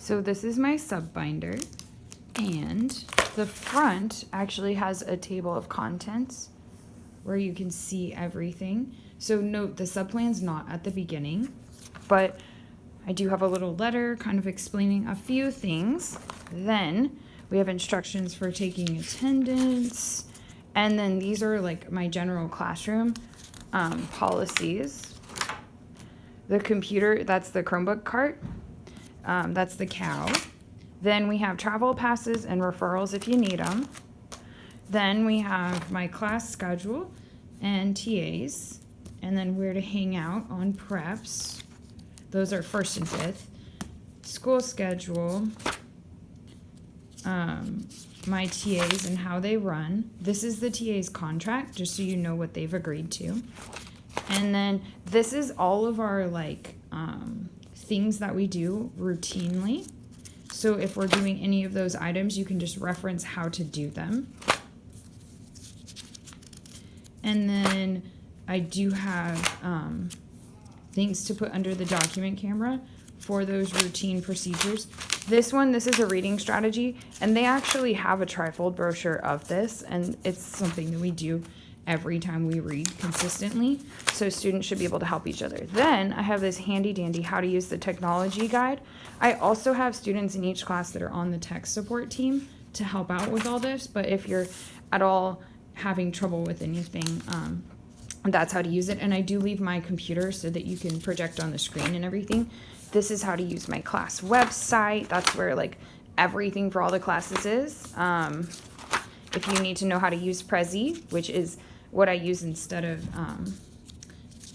So this is my sub binder, and the front actually has a table of contents where you can see everything. So note the subplan's not at the beginning, but I do have a little letter kind of explaining a few things. Then we have instructions for taking attendance. And then these are like my general classroom policies. The computer, that's the Chromebook cart. That's the cow. Then we have travel passes and referrals if you need them. Then we have my class schedule and TAs. And then where to hang out on preps. Those are 1st and 5th. School schedule. My TAs and how they run. This is the TA's contract, just so you know what they've agreed to. And then this is all of our things that we do routinely. So if we're doing any of those items, you can just reference how to do them. And then I do have things to put under the document camera for those routine procedures. This is a reading strategy, and they actually have a trifold brochure of this, and it's something that we do every time we read consistently, so students should be able to help each other. Then I have this handy dandy how to use the technology guide. I also have students in each class that are on the tech support team to help out with all this, but if you're at all having trouble with anything, that's how to use it. And I do leave my computer so that you can project on the screen and everything. This is how to use my class website. That's where like everything for all the classes is. If you need to know how to use Prezi, which is what I use instead of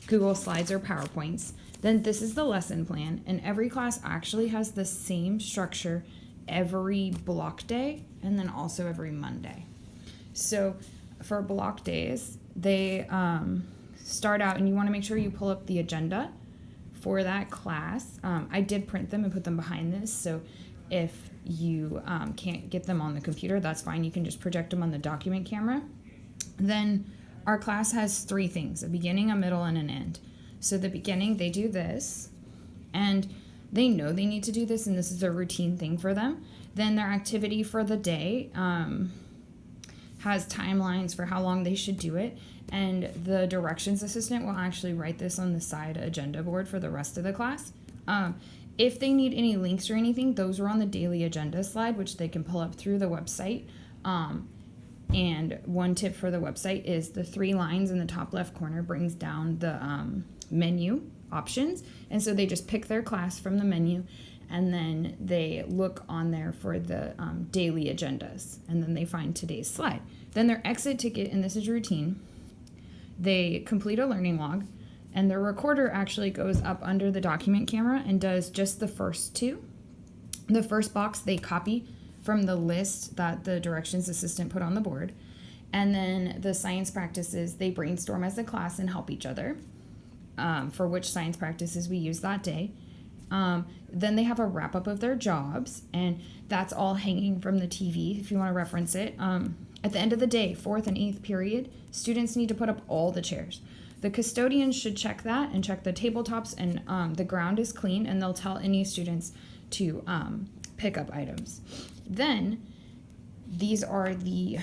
Google Slides or PowerPoints, then this is the lesson plan. And every class actually has the same structure every block day and then also every Monday. So for block days, they start out, and you want to make sure you pull up the agenda for that class. I did print them and put them behind this, so if you can't get them on the computer, that's fine. You can just project them on the document camera. Then our class has 3 things: a beginning, a middle, and an end. So the beginning, they do this, and they know they need to do this, and this is a routine thing for them. Then their activity for the day has timelines for how long they should do it, and the directions assistant will actually write this on the side agenda board for the rest of the class. If they need any links or anything, those are on the daily agenda slide, which they can pull up through the website. And one tip for the website is the 3 lines in the top left corner brings down the menu options. And so they just pick their class from the menu, and then they look on there for the daily agendas, and then they find today's slide. Then their exit ticket, and this is routine, they complete a learning log, and their recorder actually goes up under the document camera and does just the first 2. The first box they copy from the list that the directions assistant put on the board. And then the science practices, they brainstorm as a class and help each other for which science practices we use that day. Then they have a wrap up of their jobs, and that's all hanging from the TV if you want to reference it. At the end of the day, 4th and 8th period, students need to put up all the chairs. The custodians should check that and check the tabletops and the ground is clean, and they'll tell any students to pick up items. Then these are the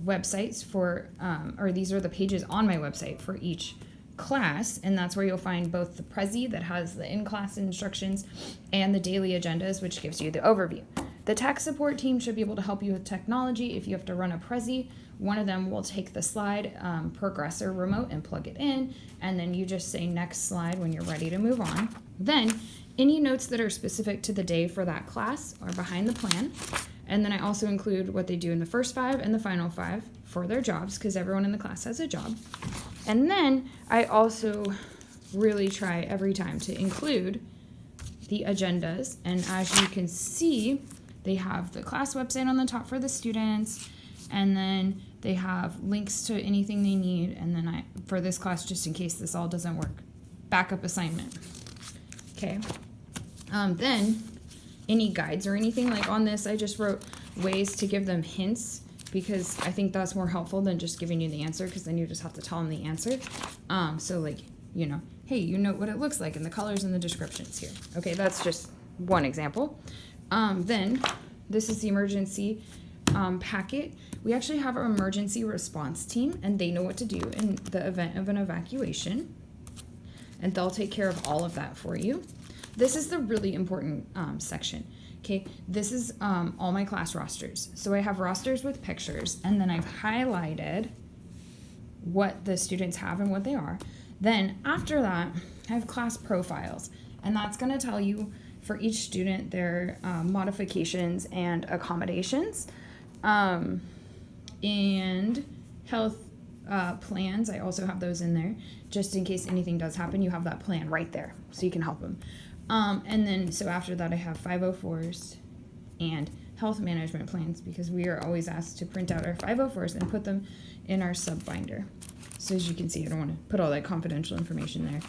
websites for, or these are the pages on my website for each class, and that's where you'll find both the Prezi that has the in-class instructions and the daily agendas, which gives you the overview. The tech support team should be able to help you with technology. If you have to run a Prezi, one of them will take the slide progressor remote and plug it in, and then you just say next slide when you're ready to move on. Then any notes that are specific to the day for that class are behind the plan. And then I also include what they do in the first 5 and the final 5 for their jobs, because everyone in the class has a job. And then I also really try every time to include the agendas. And as you can see, they have the class website on the top for the students, and then they have links to anything they need. And then for this class, just in case this all doesn't work, backup assignment. Okay. Then any guides or anything like on this, I just wrote ways to give them hints, because I think that's more helpful than just giving you the answer, because then you just have to tell them the answer. So like, hey, you know what it looks like and the colors and the descriptions here. Okay, that's just one example. Then this is the emergency packet. We actually have our emergency response team, and they know what to do in the event of an evacuation, and they'll take care of all of that for you. This is the really important section. Okay, this is all my class rosters. So I have rosters with pictures, and then I've highlighted what the students have and what they are. Then after that, I have class profiles, and that's going to tell you for each student their modifications and accommodations. And health plans, I also have those in there. Just in case anything does happen, you have that plan right there, so you can help them. And then, so after that, I have 504s and health management plans, because we are always asked to print out our 504s and put them in our sub binder. So as you can see, I don't want to put all that confidential information there.